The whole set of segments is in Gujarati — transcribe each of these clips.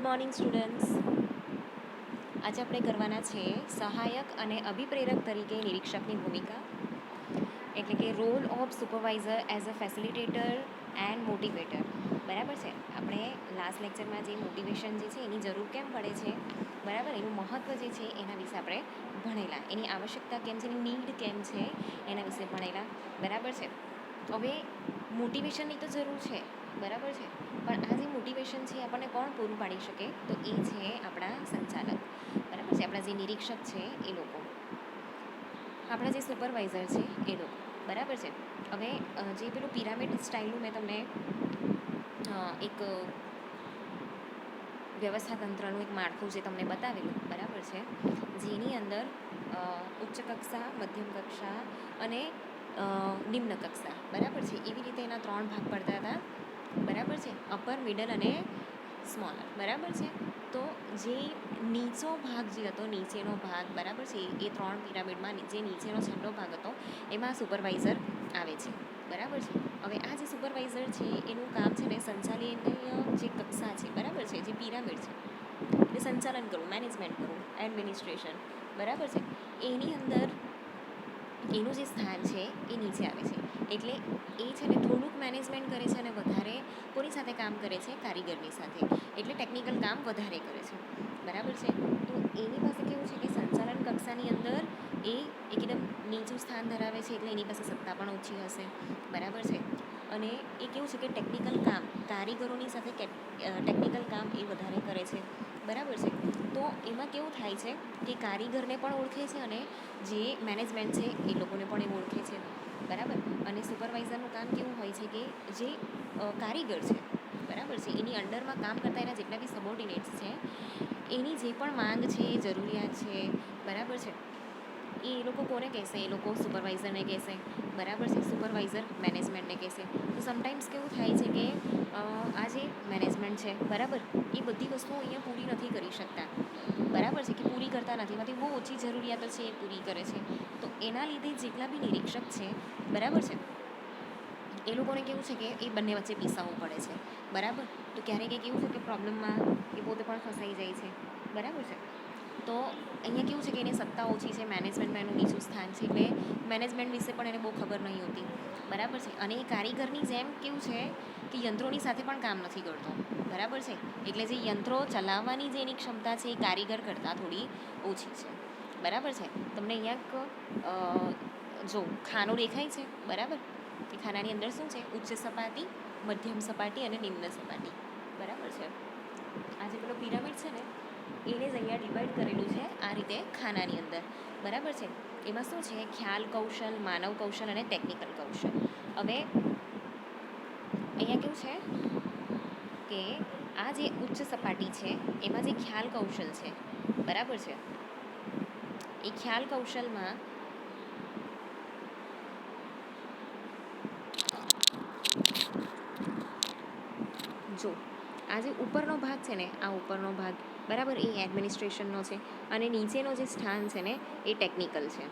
Good morning students. આજે આપણે કરવાના છે સહાયક અને અભિપ્રેરક તરીકે નિરીક્ષકની ભૂમિકા, એટલે કે role of supervisor as a facilitator and motivator. બરાબર છે. આપણે લાસ્ટ લેક્ચરમાં જે મોટિવેશન જે છે એની જરૂર કેમ પડે છે, બરાબર, એનું મહત્ત્વ જે છે એના વિશે આપણે ભણેલા, એની આવશ્યકતા કેમ છે, એની નીડ કેમ છે એના વિશે ભણેલા. બરાબર છે. હવે મોટિવેશનની તો જરૂર છે, બરાબર છે, પણ આ જે મોટિવેશન છે આપણને કોણ પૂરું પાડી શકે, તો એ છે આપણા સંચાલક. બરાબર છે. આપણા જે નિરીક્ષક છે એ લોકો, આપણા જે સુપરવાઇઝર છે એ લોકો. બરાબર છે. હવે જે પેલું પિરામિડ સ્ટાઇલનું મેં તમને એક વ્યવસ્થા તંત્રનું એક માળખું જે તમને બતાવેલું, બરાબર છે, જેની અંદર ઉચ્ચ કક્ષા, મધ્યમ કક્ષા અને નિમ્ન કક્ષા, બરાબર છે, એવી રીતે એના 3 ભાગ પડતા હતા. બરાબર છે. અપર, મિડલ અને સ્મોલર. બરાબર છે. તો જે નીચો ભાગ જે હતો, નીચેનો ભાગ, બરાબર છે, એ 3 પિરામિડમાં જે નીચેનો છેલ્લો ભાગ હતો એમાં સુપરવાઇઝર આવે છે. બરાબર છે. હવે આ જે સુપરવાઇઝર છે એનું કામ છે ને સંચાલનીય જે કક્ષા છે, બરાબર છે, જે પિરામિડ છે એટલે સંચાલન કરવું, મેનેજમેન્ટ કરવું, એડમિનિસ્ટ્રેશન. બરાબર છે. એની અંદર એનું જે સ્થાન છે એ નીચે આવે છે. એટલે એ છે ને થોડુંક મેનેજમેન્ટ કરે છે અને વધારે કોની સાથે કામ કરે છે? કારીગરની સાથે. એટલે ટેકનિકલ કામ વધારે કરે છે. બરાબર છે. તો એની પાસે કેવું છે કે સંચાલન કક્ષાની અંદર એ એકદમ નીચું સ્થાન ધરાવે છે, એટલે એની પાસે સત્તા પણ ઓછી હશે. બરાબર છે. અને એ કેવું છે કે ટેકનિકલ કામ, કારીગરોની સાથે ટેકનિકલ કામ એ વધારે કરે છે. બરાબર છે. તો એમાં કેવું થાય છે કે કારીગરને પણ ઓળખે છે અને જે મેનેજમેન્ટ છે એ લોકોને પણ એ ઓળખે છે. બરાબર. અને સુપરવાઇઝરનું કામ કેવું હોય છે કે જે કારીગર છે, બરાબર છે, એની અંડરમાં કામ કરતા એના જેટલા બી સબોર્ડિનેટ્સ છે, એની જે પણ માંગ છે, જરૂરિયાત છે, બરાબર છે, એ લોકો કોને કહેશે? એ લોકો સુપરવાઇઝરને કહેશે. બરાબર છે. સુપરવાઇઝર મેનેજમેન્ટને કહેશે. તો સમટાઈમ્સ કેવું થાય છે કે આ જે મેનેજમેન્ટ છે, બરાબર, એ બધી વસ્તુઓ અહીંયા પૂરી નથી કરી શકતા. બરાબર છે, કે પૂરી કરતા નથી, એમાંથી બહુ ઓછી જરૂરિયાતો છે એ પૂરી કરે છે. તો એના લીધે જેટલા બી નિરીક્ષક છે, બરાબર છે, એ લોકોને કેવું છે કે એ બંને વચ્ચે પીસાવવું પડે છે. બરાબર. તો ક્યારેક કેવું છે કે પ્રોબ્લેમમાં એ પોતે પણ ફસાઈ જાય છે. બરાબર છે. તો અહીંયા કેવું છે કે એની સત્તા ઓછી છે, મેનેજમેન્ટમાં એનું નીચું સ્થાન છે, એટલે મેનેજમેન્ટ વિશે પણ એને બહુ ખબર નહીં હોતી. બરાબર છે. અને એ કારીગરની જેમ કેવું છે કે યંત્રોની સાથે પણ કામ નથી કરતો. બરાબર છે. એટલે જે યંત્રો ચલાવવાની જે એની ક્ષમતા છે એ કારીગર કરતાં થોડી ઓછી છે. બરાબર છે. તમને અહીંયા જો ખાનું દેખાય છે, બરાબર, એ ખાનાની અંદર શું છે? ઉચ્ચ સપાટી, મધ્યમ સપાટી અને નિમ્ન સપાટી. બરાબર છે. આ જે પેલો પિરામિડ છે ને એને જ અહીંયા ડિવાઈડ કરેલું છે આ રીતે ખાનાની અંદર. બરાબર છે. એમાં શું છે? ખ્યાલ કૌશલ, માનવ કૌશલ અને ટેકનિકલ કૌશલ. હવે અહીંયા કેવું છે કે આ જે ઉચ્ચ સપાટી છે એમાં જે ખ્યાલ કૌશલ છે, બરાબર છે, એ ખ્યાલ કૌશલમાં જો આ જે ઉપરનો ભાગ છે ને, આ ઉપરનો ભાગ, બરાબર, એ એડમિનિસ્ટ્રેશનનો છે અને નીચેનો જે સ્થાન છે ને એ ટેકનિકલ છે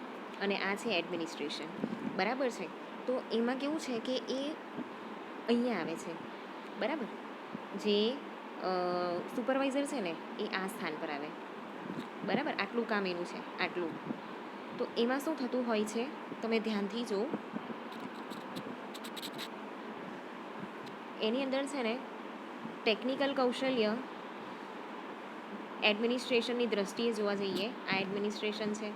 અને આ છે એડમિનિસ્ટ્રેશન. બરાબર છે. તો એમાં કેવું છે કે એ અહીંયા આવે છે. બરાબર. જે સુપરવાઇઝર છે ને એ આ સ્થાન પર આવે. બરાબર. આટલું કામ એનું છે, આટલું. તો એમાં શું થતું હોય છે? તમે ધ્યાનથી જો, એની અંદર છે ને ટેકનિકલ કૌશલ્ય એડમિનિસ્ટ્રેશનની દ્રષ્ટિએ જોવા જઈએ, આ એડમિનિસ્ટ્રેશન છે,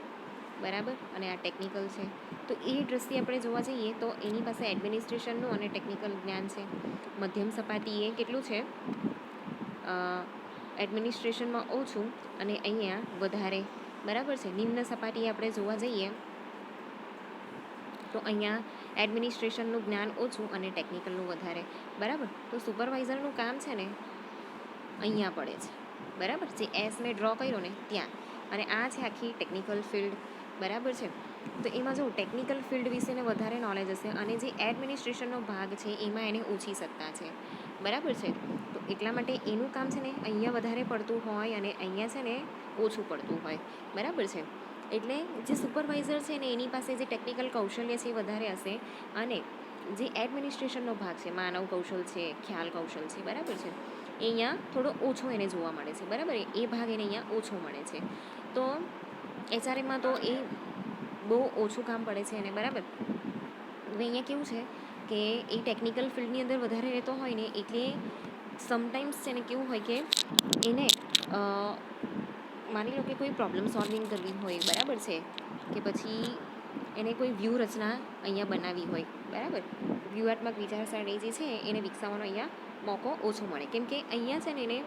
બરાબર, અને આ ટેકનિકલ છે. તો એ દ્રષ્ટિએ આપણે જોવા જઈએ તો એની પાસે એડમિનિસ્ટ્રેશનનું અને ટેકનિકલ જ્ઞાન છે. મધ્યમ સપાટી એ કેટલું છે? એડમિનિસ્ટ્રેશનમાં ઓછું અને અહીંયા વધારે. બરાબર છે. નિમ્ન સપાટી આપણે જોવા જઈએ તો અહીંયા એડમિનિસ્ટ્રેશનનું જ્ઞાન ઓછું અને ટેકનિકલનું વધારે. બરાબર. તો સુપરવાઇઝરનું કામ છે ને અહીંયા પડે છે. બરાબર. જે એસ મેં ડ્રો કર્યો ને ત્યાં. અને આ છે આખી ટેકનિકલ ફિલ્ડ. બરાબર છે. તો એમાં જો ટેકનિકલ ફિલ્ડ વિશેને વધારે નોલેજ હશે અને જે એડમિનિસ્ટ્રેશનનો ભાગ છે એમાં એને ઓછી સત્તા છે. બરાબર છે. તો એટલા માટે એનું કામ છે ને અહીંયા વધારે પડતું હોય અને અહીંયા છે ને ઓછું પડતું હોય. બરાબર છે. એટલે જે સુપરવાઇઝર છે ને એની પાસે જે ટેકનિકલ કૌશલ્ય છે એ વધારે હશે અને જે એડમિનિસ્ટ્રેશનનો ભાગ છે, માનવ કૌશલ છે, ખ્યાલ કૌશલ છે, બરાબર છે, એ અહીંયા થોડો ઓછો એને જોવા મળે છે, બરાબર. એ ભાગ એને અહીંયા ઓછો મળે છે. તો HRMમાં તો એ બહુ ઓછું કામ પડે છે એને, બરાબર. હવે અહીંયા કેવું છે કે એ ટેકનિકલ ફિલ્ડની અંદર વધારે રહેતો હોય ને, એટલે સમટાઈમ્સ છે ને કેવું હોય કે એને માની લો કે કોઈ પ્રોબ્લેમ સોલ્વિંગ કરવી હોય, બરાબર છે, કે પછી એને કોઈ વ્યૂહરચના અહીંયા બનાવવી હોય, બરાબર. વ્યૂહાત્મક વિચારસરણી જે છે એને વિકસાવવાનો અહીંયા મોકો ઓછો મળે, કેમ કે અહીંયા છે ને એને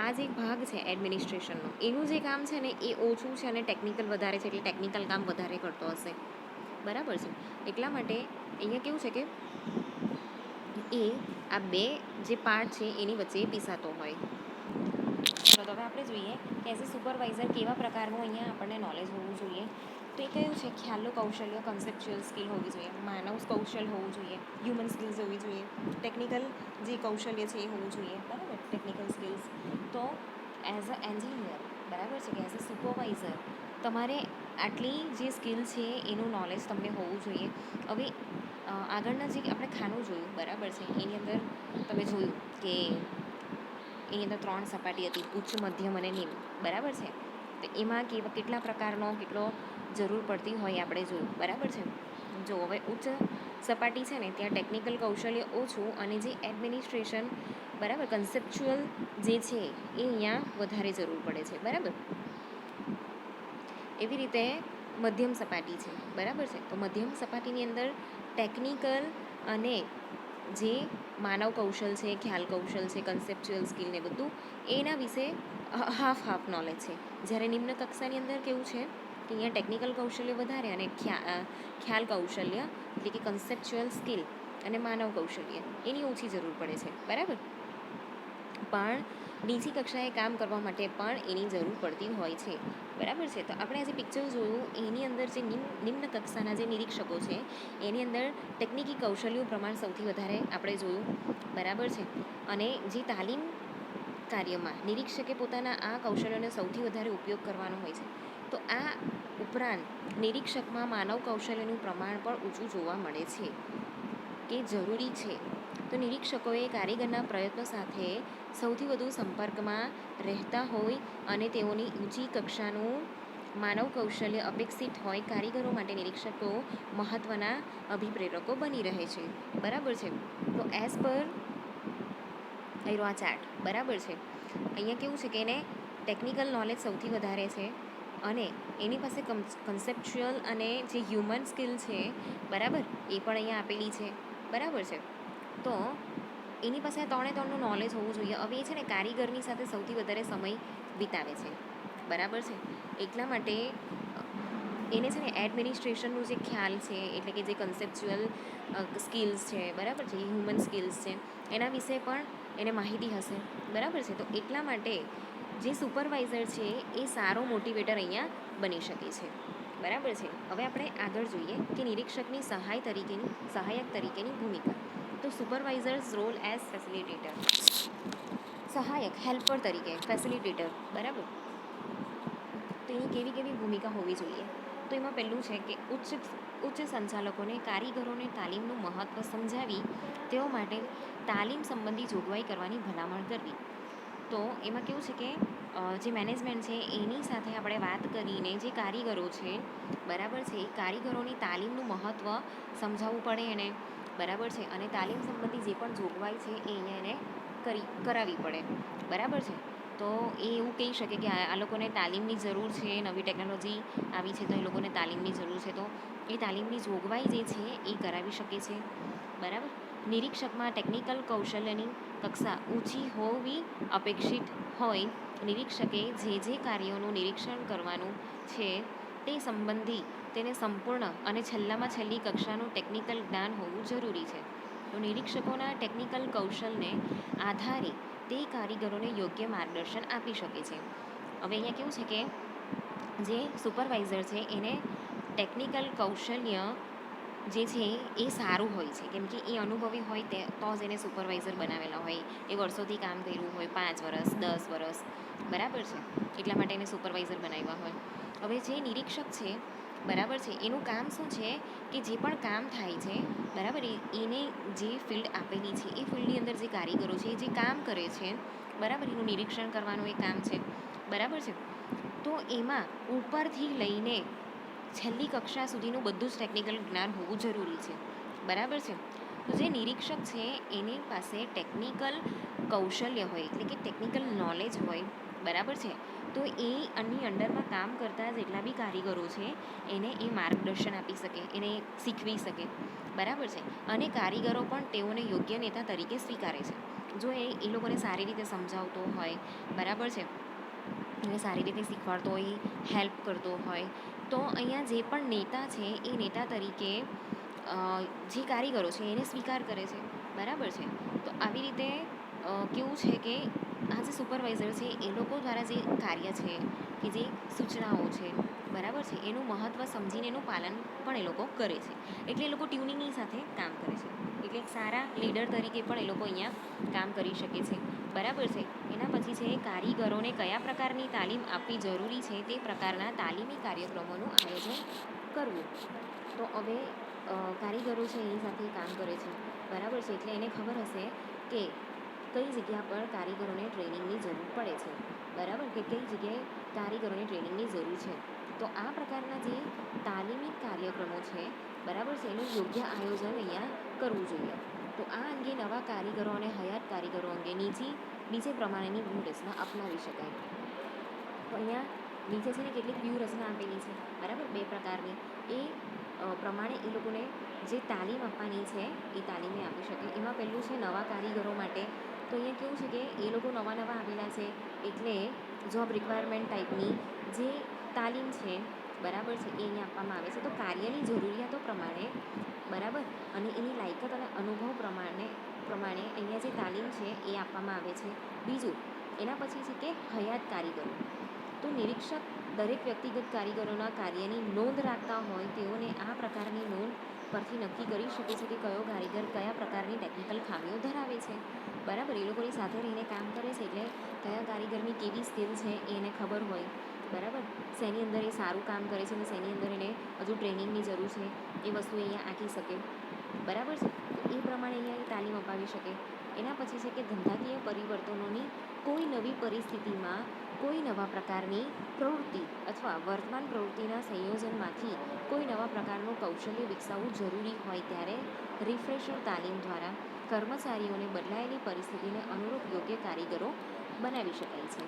આ જે ભાગ છે એડમિનિસ્ટ્રેશનનો, એનું જે કામ છે ને એ ઓછું છે અને ટેકનિકલ વધારે છે, એટલે ટેકનિકલ કામ વધારે કરતો હશે, બરાબર છે. એટલા માટે અહીંયા કેવું છે કે એ આ બે જે પાર્ટ છે એની વચ્ચે પીસાતો હોય. ચલો તો હવે આપણે જોઈએ કે એઝ અ સુપરવાઇઝર કેવા પ્રકારનું અહીંયા આપણને નોલેજ હોવું જોઈએ. તો એ કયું છે, ખ્યાલનું કૌશલ્ય, કન્સેપ્ચ્યુઅલ સ્કિલ હોવી જોઈએ, માનવ કૌશલ હોવું જોઈએ, હ્યુમન સ્કિલ્સ હોવી જોઈએ, ટેકનિકલ જે કૌશલ્ય છે એ હોવું જોઈએ, બરાબર, ટેકનિકલ સ્કિલ્સ. તો એઝ અ એન્જિનિયર, બરાબર છે, કે એઝ અ સુપરવાઇઝર તમારે આટલી જે સ્કિલ છે એનું નોલેજ તમને હોવું જોઈએ. હવે આગળના જે આપણે ખાનું જોયું, બરાબર છે, એની અંદર તમે જોયું કે એની અંદર 3 સપાટી હતી, ઉચ્ચ, મધ્યમ અને નિમ્ન, બરાબર છે. તો એમાં કેટલા પ્રકારનો કેટલો જરૂર પડતી હોય આપણે જોયું, બરાબર છે. જો હવે ઉચ્ચ સપાટી છે ને ત્યાં ટેકનિકલ કૌશલ્ય ઓછું અને જે એડમિનિસ્ટ્રેશન, બરાબર, કન્સેપ્ચ્યુઅલ જે છે એ અહીંયા વધારે જરૂર પડે છે, બરાબર. એવી રીતે મધ્યમ સપાટી છે, બરાબર છે. તો મધ્યમ સપાટીની અંદર ટેકનિકલ અને જે માનવ કૌશલ છે, ખ્યાલ કૌશલ છે, કન્સેપ્ચ્યુઅલ સ્કિલ ને બધું એના વિશે હાફ નોલેજ છે. જ્યારે નિમ્ન કક્ષાની અંદર કેવું છે કે અહીંયા ટેકનિકલ કૌશલ્ય વધારે અને ખ્યાલ કૌશલ્ય એટલે કે કન્સેપ્ચ્યુઅલ સ્કિલ અને માનવ કૌશલ્ય એની ઓછી જરૂર પડે છે, બરાબર. પણ નીચી કક્ષાએ કામ કરવા માટે પણ એની જરૂર પડતી હોય છે, બરાબર છે. તો આપણે આજે પિક્ચર જોયું એની અંદર જે નિમ્ન કક્ષાના જે નિરીક્ષકો છે એની અંદર ટેકનિકી કૌશલ્યનું પ્રમાણ સૌથી વધારે આપણે જોયું, બરાબર છે. અને જે તાલીમ કાર્યમાં નિરીક્ષકે પોતાના આ કૌશલ્યોનો સૌથી વધારે ઉપયોગ કરવાનો હોય છે. તો આ ઉપરાંત નિરીક્ષકમાં માનવ કૌશલ્યનું પ્રમાણ પણ ઊંચું જોવા મળે છે કે જરૂરી છે. તો નિરીક્ષકોએ કારીગરના પ્રયત્નો સાથે સૌથી વધુ સંપર્કમાં રહેતા હોય અને તેઓની ઊંચી કક્ષાનું માનવ કૌશલ્ય અપેક્ષિત હોય કારીગરો માટે નિરીક્ષકો મહત્ત્વના અભિપ્રેરકો બની રહે છે, બરાબર છે. તો એઝ પર આ ચાર્ટ, બરાબર છે. અહીંયા કેવું છે કે એને ટેકનિકલ નોલેજ સૌથી વધારે છે અને એની પાસે કન્સેપ્ચ્યુઅલ અને જે હ્યુમન સ્કિલ છે, બરાબર, એ પણ અહીંયા આપેલી છે, બરાબર છે. તો એની પાસે આ ત્રણનું નોલેજ હોવું જોઈએ. હવે એ છે ને કારીગરની સાથે સૌથી વધારે સમય વિતાવે છે, બરાબર છે. એટલા માટે એને છે ને એડમિનિસ્ટ્રેશનનું જે ખ્યાલ છે એટલે કે જે કન્સેપ્ચ્યુઅલ સ્કિલ્સ છે, બરાબર છે, હ્યુમન સ્કિલ્સ છે, એના વિશે પણ એને માહિતી હશે, બરાબર છે. તો એટલા માટે જે સુપરવાઇઝર છે એ સારો મોટિવેટર અહીંયા બની શકે છે, બરાબર છે. હવે આપણે આગળ જોઈએ કે નિરીક્ષકની સહાયક તરીકેની ભૂમિકા. તો સુપરવાઇઝર્સ રોલ એઝ ફેસિલિટેટર, સહાયક, હેલ્પર તરીકે, ફેસિલિટેટર, બરાબર. તો એની કેવી ભૂમિકા હોવી જોઈએ. તો એમાં પહેલું છે કે ઉચ્ચ સંચાલકોને કારીગરોને તાલીમનું મહત્ત્વ સમજાવી તેઓ માટે તાલીમ સંબંધી જોગવાઈ કરવાની ભલામણ કરવી. તો એમાં કેવું છે કે જે મેનેજમેન્ટ છે એની સાથે આપણે વાત કરીને જે કારીગરો છે, બરાબર છે, એ કારીગરોની તાલીમનું મહત્ત્વ સમજાવવું પડે એને, બરાબર છે. અને તાલીમ સંબંધી જે પણ જોગવાઈ છે એ અહીંયા એને કરાવવી પડે, બરાબર છે. તો એ એવું કહી શકે કે આ લોકોને તાલીમની જરૂર છે, નવી ટેકનોલોજી આવી છે તો એ લોકોને તાલીમની જરૂર છે, તો એ તાલીમની જોગવાઈ જે છે એ કરાવી શકે છે, બરાબર. નિરીક્ષકમાં ટેકનિકલ કૌશલ્યની કક્ષા ઊંચી હોવી અપેક્ષિત હોય. નિરીક્ષકે જે કાર્યોનું નિરીક્ષણ કરવાનું છે તે સંબંધી તેને સંપૂર્ણ અને છેલ્લામાં છેલ્લી કક્ષાનું ટેકનિકલ જ્ઞાન હોવું જરૂરી છે. તો નિરીક્ષકોના ટેકનિકલ કૌશલને આધારે તે કારીગરોને યોગ્ય માર્ગદર્શન આપી શકે છે. હવે અહીંયા કેવું છે કે જે સુપરવાઇઝર છે એને ટેકનિકલ કૌશલ્ય જે છે એ સારું હોય છે, કેમ કે એ અનુભવી હોય તો જ એને સુપરવાઇઝર બનાવેલા હોય. એ વર્ષોથી કામ કર્યું હોય, 5 વર્ષ, 10 વર્ષ, બરાબર છે, એટલા માટે એને સુપરવાઇઝર બનાવ્યા હોય. હવે જે નિરીક્ષક છે બરાબર છે. એનું કામ શું છે કે જે પણ કામ થાય છે, બરાબર, એને જે ફિલ્ડ આપેલી છે એ ફિલ્ડની અંદર જે કારીગરો છે એ જે કામ કરે છે, બરાબર, એનું નિરીક્ષણ કરવાનું એ કામ છે, બરાબર છે. તો એમાં ઉપરથી લઈને છેલ્લી કક્ષા સુધીનું બધું જ ટેકનિકલ જ્ઞાન હોવું જરૂરી છે, બરાબર છે. તો જે નિરીક્ષક છે એની પાસે ટેકનિકલ કૌશલ્ય હોય, એટલે કે ટેકનિકલ નોલેજ હોય, બરાબર છે. તો એ આની અંડરમાં કામ કરતા જેટલા બી કારીગરો છે એને એ માર્ગદર્શન આપી શકે, એને શીખવી શકે, બરાબર છે. અને કારીગરો પણ તેઓને યોગ્ય નેતા તરીકે સ્વીકારે છે જો એ લોકોને સારી રીતે સમજાવતો હોય, બરાબર છે, એને સારી રીતે શીખવાડતો હોય, હેલ્પ કરતો હોય, તો અહીંયા જે પણ નેતા છે એ નેતા તરીકે જે કારીગરો છે એને સ્વીકાર કરે છે, બરાબર છે. તો આવી રીતે કેવું છે કે આ જે સુપરવાઇઝર છે એ લોકો દ્વારા જે કાર્ય છે કે જે સૂચનાઓ છે, બરાબર છે, એનું મહત્ત્વ સમજીને એનું પાલન પણ એ લોકો કરે છે. એટલે એ લોકો ટ્યુનિંગની સાથે કામ કરે છે, એટલે એક સારા લીડર તરીકે પણ એ લોકો અહીંયા કામ કરી શકે છે, બરાબર છે. એના પછી છે કારીગરોને કયા પ્રકારની તાલીમ આપવી જરૂરી છે તે પ્રકારના તાલીમી કાર્યક્રમોનું આયોજન કરવું. તો હવે કારીગરો છે એની સાથે કામ કરે છે, બરાબર છે, એટલે એને ખબર હશે કે કઈ જગ્યા પર કારીગરોને ટ્રેનિંગની જરૂર પડે છે, બરાબર, કે કઈ જગ્યાએ કારીગરોને ટ્રેનિંગની જરૂર છે. તો આ પ્રકારના જે તાલીમી કાર્યક્રમો છે, બરાબર છે, એનું યોગ્ય આયોજન અહીંયા કરવું જોઈએ. તો આ અંગે નવા કારીગરો અને હયાત કારીગરો અંગે નીચે પ્રમાણેની વ્યૂહરચના અપનાવી શકાય. તો અહીંયા નીચે છે ને કેટલીક વ્યૂહરચના આપેલી છે, બરાબર, 2 પ્રકારની. એ પ્રમાણે એ લોકોને જે તાલીમ આપવાની છે એ તાલીમ એ આપી શકે. એમાં પહેલું છે નવા કારીગરો માટે. તો અહીંયા કેવું છે કે એ લોકો નવા આવેલા છે એટલે જોબ રિક્વાયરમેન્ટ ટાઈપની જે તાલીમ છે, બરાબર છે, એ અહીંયા આપવામાં આવે છે. તો કાર્યની જરૂરિયાતો પ્રમાણે, બરાબર, અને એની લાયકાત અને અનુભવ પ્રમાણે અહીંયા જે તાલીમ છે એ આપવામાં આવે છે. બીજું એના પછી છે કે હયાત કારીગરો. તો નિરીક્ષક દરેક વ્યક્તિગત કારીગરોના કાર્યની નોંધ રાખતા હોય તેઓને આ પ્રકારની નોંધ પરથી નક્કી કરી શકે છે કે કયો કારીગર કયા પ્રકારની ટેકનિકલ ખામીઓ ધરાવે છે, બરાબર. એ લોકોની સાથે રહીને કામ કરે છે એટલે કયા કારીગરની કેવી સ્કિલ છે એ એને ખબર હોય, બરાબર, શેની અંદર એ સારું કામ કરે છે અને શેની અંદર એને હજુ ટ્રેનિંગની જરૂર છે એ વસ્તુ અહીંયા આંકી શકે, બરાબર છે. તો એ પ્રમાણે અહીંયા એ તાલીમ અપાવી શકે. એના પછી છે કે ધંધાકીય પરિવર્તનોની કોઈ નવી પરિસ્થિતિમાં કોઈ નવા પ્રકારની પ્રવૃત્તિ અથવા વર્તમાન પ્રવૃત્તિના સંયોજનમાંથી કોઈ નવા પ્રકારનું કૌશલ્ય વિકસાવવું જરૂરી હોય ત્યારે રિફ્રેશર તાલીમ દ્વારા કર્મચારીઓને બદલાયેલી પરિસ્થિતિને અનુરૂપ યોગ્ય કારીગરો બનાવી શકાય છે.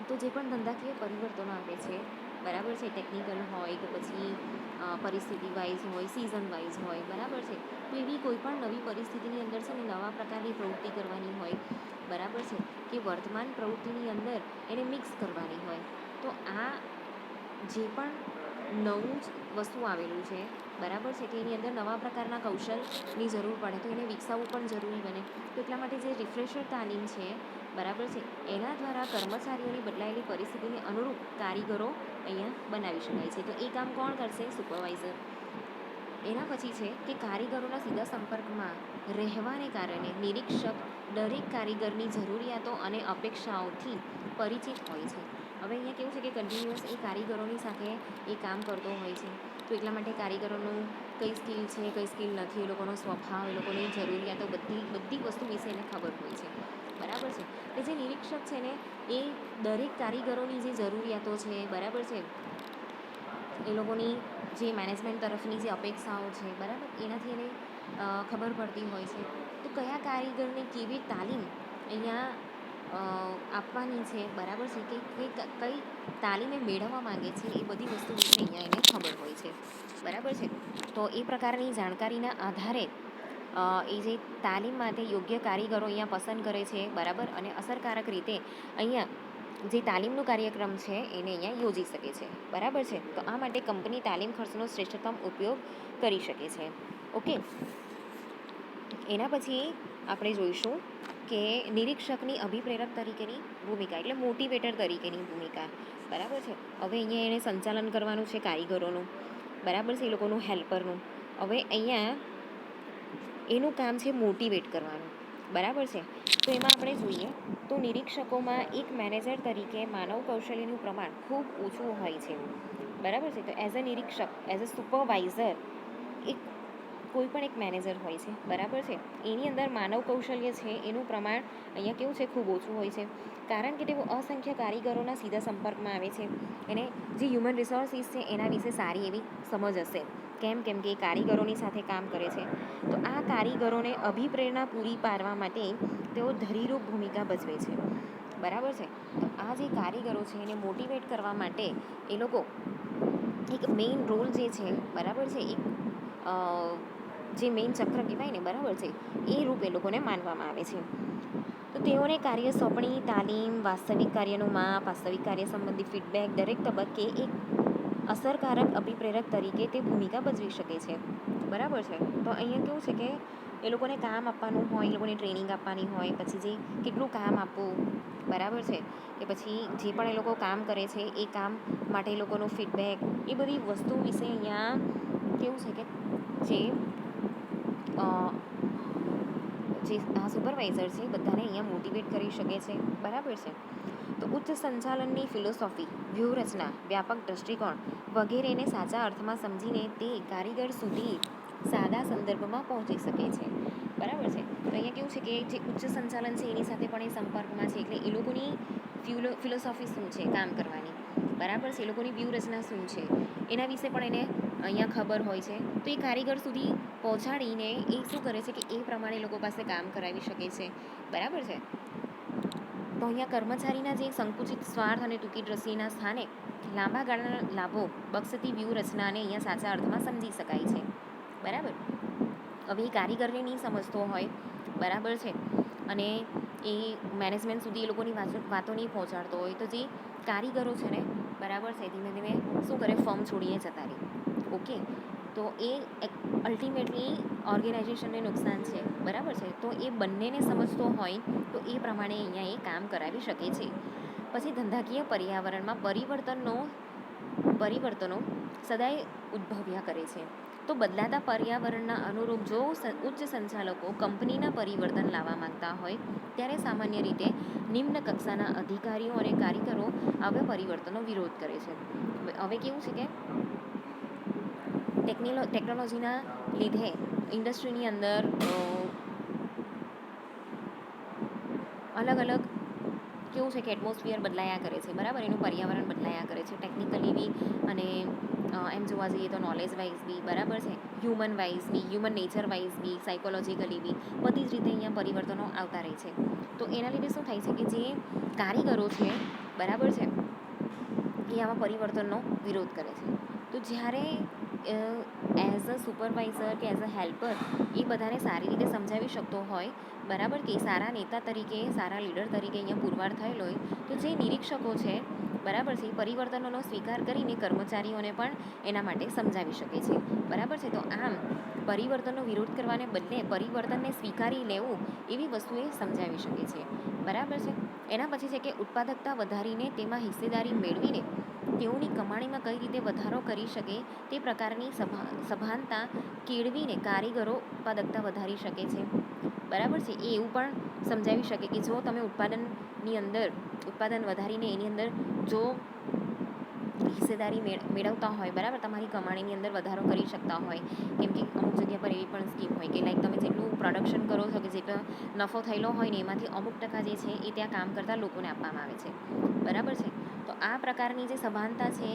તો જે પણ ધંધાકીય પરિવર્તનો આવે છે, બરાબર છે, ટેકનિકલ હોય કે પછી પરિસ્થિતિ વાઇઝ હોય, સિઝન વાઇઝ હોય, બરાબર છે. તો એવી કોઈ પણ નવી પરિસ્થિતિની અંદર છે ને નવા પ્રકારની પ્રવૃત્તિ કરવાની હોય, બરાબર છે, કે વર્તમાન પ્રવૃત્તિની અંદર એને મિક્સ કરવાની હોય. તો આ જે પણ નવું જ વસ્તુ આવેલું છે, બરાબર છે, કે એની અંદર નવા પ્રકારના કૌશલની જરૂર પડે તો એને વિકસાવવું પણ જરૂરી બને. તો એટલા માટે જે રિફ્રેશર તાલીમ છે, બરાબર છે, એના દ્વારા કર્મચારીઓની બદલાયેલી પરિસ્થિતિને અનુરૂપ કારીગરો અહીંયા બનાવી શકાય છે. તો એ કામ કોણ કરશે? સુપરવાઇઝર. એના પછી છે કે કારીગરોના સીધા સંપર્કમાં રહેવાને કારણે નિરીક્ષક દરેક કારીગરની જરૂરિયાતો અને અપેક્ષાઓથી પરિચિત હોય છે. હવે અહીંયા કેવું છે કે કન્ટિન્યુઅસ એ કારીગરોની સાથે એ કામ કરતો હોય છે. તો એટલા માટે કારીગરોનું કઈ સ્કિલ છે, કઈ સ્કિલ નથી, એ લોકોનો સ્વભાવ, એ લોકોની જરૂરિયાતો બધી વસ્તુ વિશે એને ખબર હોય છે, બરાબર છે. કે જે નિરીક્ષક છે ને એ દરેક કારીગરોની જે જરૂરિયાતો છે, બરાબર છે, એ લોકોની જે મેનેજમેન્ટ તરફની જે અપેક્ષાઓ છે, બરાબર, એનાથી એને ખબર પડતી હોય છે. તો કયા કારીગરને કેવી તાલીમ અહીંયા આપવાની છે, બરાબર છે, કે કઈ તાલીમ એ મેળવવા માંગે છે એ બધી વસ્તુ વિશે અહીંયા એને ખબર હોય છે, બરાબર છે. તો એ પ્રકારની જાણકારીના આધારે એ જે તાલીમ માટે યોગ્ય કારીગરો અહીંયા પસંદ કરે છે, બરાબર, અને અસરકારક રીતે અહીંયા જે તાલીમનો કાર્યક્રમ છે એને અહીંયા યોજી શકે છે, બરાબર છે. તો આ માટે કંપની તાલીમ ખર્ચનો શ્રેષ્ઠતમ ઉપયોગ કરી શકે છે. ઓકે. એના પછી આપણે જોઈશું કે નિરીક્ષકની અભિપ્રેરક તરીકેની ભૂમિકા, એટલે મોટિવેટર તરીકેની ભૂમિકા, બરાબર છે. હવે અહીંયા એને સંચાલન કરવાનું છે કારીગરોનું, બરાબર છે, એ લોકોનું હેલ્પરનું. હવે અહીંયા એનું કામ છે મોટિવેટ કરવાનું, બરાબર છે. તો એમાં આપણે જોઈએ તો નિરીક્ષકોમાં એક મેનેજર તરીકે માનવ કૌશલ્યનું પ્રમાણ ખૂબ ઓછું હોય છે, બરાબર છે. તો એઝ અ નિરીક્ષક, એઝ અ સુપરવાઇઝર એક કોઈ પણ એક મેનેજર હોય છે, બરાબર છે. એની અંદર માનવ કૌશલ્ય છે એનું પ્રમાણ અહીંયા કેવું છે, ખૂબ ઓછું હોય છે, કારણ કે તેઓ અસંખ્ય કારીગરોના સીધા સંપર્કમાં આવે છે. એને જે હ્યુમન રિસોર્સિસ છે એના વિશે સારી એવી સમજ હશે. કેમ કે એ કારીગરોની સાથે કામ કરે છે. તો આ કારીગરોને અભિપ્રેરણા પૂરી પાડવા માટે તેઓ ધરીરૂપ ભૂમિકા ભજવે છે, બરાબર છે. તો આ જે કારીગરો છે એને મોટિવેટ કરવા માટે એ લોકો એક મેઇન રોલ જે છે, બરાબર છે, એક જે મેઇન ચક્ર કહેવાય ને, બરાબર છે, એ રૂપ એ લોકોને માનવામાં આવે છે. તો તેઓને કાર્ય સોંપણી, તાલીમ, વાસ્તવિક કાર્યનું માપ, વાસ્તવિક કાર્ય સંબંધી ફીડબેક દરેક તબક્કે એક અસરકારક અભિપ્રેરક તરીકે તે ભૂમિકા ભજવી શકે છે, બરાબર છે. તો અહીંયા કેવું છે કે એ લોકોને કામ આપવાનું હોય, એ લોકોને ટ્રેનિંગ આપવાની હોય, પછી જે કેટલું કામ આપવું, બરાબર છે, કે પછી જે પણ એ લોકો કામ કરે છે એ કામ માટે એ લોકોનો ફીડબેક, એ બધી વસ્તુ વિશે અહીંયા કેવું છે કે જે આ સુપરવાઇઝર છે બધાને અહીંયા મોટિવેટ કરી શકે છે, બરાબર છે. તો ઉચ્ચ સંચાલનની ફિલોસોફી, વ્યૂહરચના, વ્યાપક દૃષ્ટિકોણ વગેરેને સાચા અર્થમાં સમજીને તે કારીગર સુધી સાદા સંદર્ભમાં પહોંચી શકે છે, બરાબર છે. તો અહીંયા કેવું છે કે જે ઉચ્ચ સંચાલન છે એની સાથે પણ એ સંપર્કમાં છે, એટલે એ લોકોની ફિલોસોફી શું છે કામ કરવાની, બરાબર છે, એ લોકોની વ્યૂહરચના શું છે એના વિશે પણ એને અહીંયા ખબર હોય છે. તો એ કારીગર સુધી પહોંચાડીને એ શું કરે છે કે એ પ્રમાણે લોકો પાસે કામ કરાવી શકે છે, બરાબર છે. તો અહીંયા કર્મચારીના જે સંકુચિત સ્વાર્થ અને ટૂંકી દ્રષ્ટિના સ્થાને લાંબા ગાળાના લાભો બક્ષતી વ્યૂહરચનાને અહીંયા સાચા અર્થમાં સમજી શકાય છે, બરાબર. હવે એ કારીગરને નહીં સમજતો હોય, બરાબર છે, અને એ મેનેજમેન્ટ સુધી એ લોકોની વાતો નહીં પહોંચાડતો હોય, તો જે કારીગરો છે ને, બરાબર છે, ધીમે ધીમે શું કરે, ફર્મ છોડીને જતા રહે. ઓકે, તો એ અલ્ટિમેટલી ઓર્ગેનાઇઝેશનને નુકસાન છે, બરાબર છે. તો એ બંનેને સમજતો હોય તો એ પ્રમાણે અહીંયા એ કામ કરાવી શકે છે. પછી ધંધાકીય પર્યાવરણમાં પરિવર્તનો સદાય ઉદ્ભવ્યા કરે છે. તો બદલાતા પર્યાવરણના અનુરૂપ જો ઉચ્ચ સંચાલકો કંપનીના પરિવર્તન લાવવા માંગતા હોય ત્યારે સામાન્ય રીતે નિમ્ન કક્ષાના અધિકારીઓ અને કારીગરો આવા પરિવર્તનનો વિરોધ કરે છે. હવે કેવું છે કે ટેકનોલોજીના લીધે ઇન્ડસ્ટ્રીની અંદર અલગ અલગ કેવું છે કે એટમોસ્ફિયર બદલાયા કરે છે, બરાબર, એનું પર્યાવરણ બદલાયા કરે છે, ટેકનિકલી બી અને એમ જોવા જઈએ તો નોલેજ વાઇઝ બી, બરાબર છે, હ્યુમન વાઇઝ બી, હ્યુમન નેચર વાઇઝ બી, સાયકોલોજીકલી બી, બધી જ રીતે અહીંયા પરિવર્તનો આવતા રહે છે. તો એના લીધે શું થાય છે કે જે કારીગરો છે, બરાબર છે, એ આવા પરિવર્તનનો વિરોધ કરે છે. તો જ્યારે એઝ અ સુપરવાઇઝર કે એઝ અ હેલ્પર એ બધાને સારી રીતે સમજાવી શકતો હોય, બરાબર, કે સારા નેતા તરીકે, સારા લીડર તરીકે અહીંયા પુરવાર થયેલો હોય, તો જે નિરીક્ષકો છે, બરાબર છે, એ પરિવર્તનોનો સ્વીકાર કરીને કર્મચારીઓને પણ એના માટે સમજાવી શકે છે, બરાબર છે. તો આમ પરિવર્તનનો વિરોધ કરવાને બદલે પરિવર્તનને સ્વીકારી લેવું એવી વસ્તુ એ સમજાવી શકે છે, બરાબર છે. એના પછી છે કે ઉત્પાદકતા વધારીને તેમાં હિસ્સેદારી મેળવીને તેઓની કમાણીમાં કઈ રીતે વધારો કરી શકે તે પ્રકારની સભાનતા કેળવીને કારીગરો ઉત્પાદકતા વધારી શકે છે, બરાબર છે. એ એવું પણ સમજાવી શકે કે જો તમે ઉત્પાદન વધારીને એની અંદર જો હિસ્સેદારી મેળવતા હોય, બરાબર, તમારી કમાણીની અંદર વધારો કરી શકતા હોય, કેમ કે અમુક જગ્યા પર એવી પણ સ્કીમ હોય કે લાઈક તમે જેટલું પ્રોડક્શન કરો છો કે જેટલો નફો થયેલો હોય ને એમાંથી અમુક ટકા જે છે એ ત્યાં કામ કરતા લોકોને આપવામાં આવે છે, બરાબર છે. તો આ પ્રકારની જે સભાનતા છે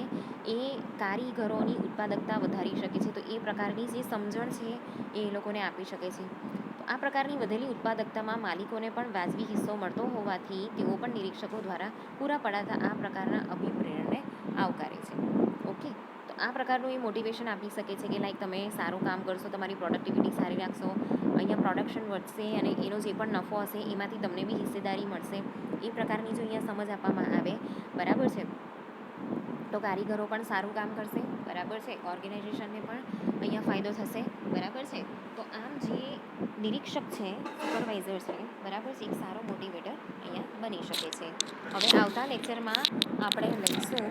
એ કારીગરોની ઉત્પાદકતા વધારી શકે છે. તો એ પ્રકારની જે સમજણ છે એ લોકોને આપી શકે છે. તો આ પ્રકારની વધેલી ઉત્પાદકતામાં માલિકોને પણ વાજબી હિસ્સો મળતો હોવાથી તેઓ પણ નિરીક્ષકો દ્વારા પૂરા પડાતા આ પ્રકારના અભિપ્રેરણને આવકારે છે. ઓકે, તો આ પ્રકારનું એ મોટિવેશન આપી શકે છે કે લાઈક તમે સારું કામ કરશો, તમારી પ્રોડક્ટિવિટી સારી રાખશો, અહીંયા પ્રોડક્શન વધશે અને એનો જે પણ નફો હશે એમાંથી તમને બી હિસ્સેદારી મળશે. એ પ્રકારની જો અહીંયા સમજ આપવામાં આવે, બરાબર છે, તો કારીગરો પણ સારું કામ કરશે, બરાબર છે, ઓર્ગેનાઇઝેશનને પણ અહીંયા ફાયદો થશે, બરાબર છે. તો આમ જે નિરીક્ષક છે, સુપરવાઇઝર છે, બરાબર છે, એક સારો મોટિવેટર અહીંયા બની શકે છે. હવે આવતા લેક્ચરમાં આપણે લઈશું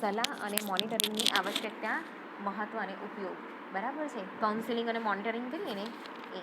સલાહ અને મોનિટરિંગની આવશ્યકતા, મહત્ત્વ અને ઉપયોગ, બરાબર છે, કાઉન્સિલિંગ અને મોનિટરિંગ કરીએ ને એ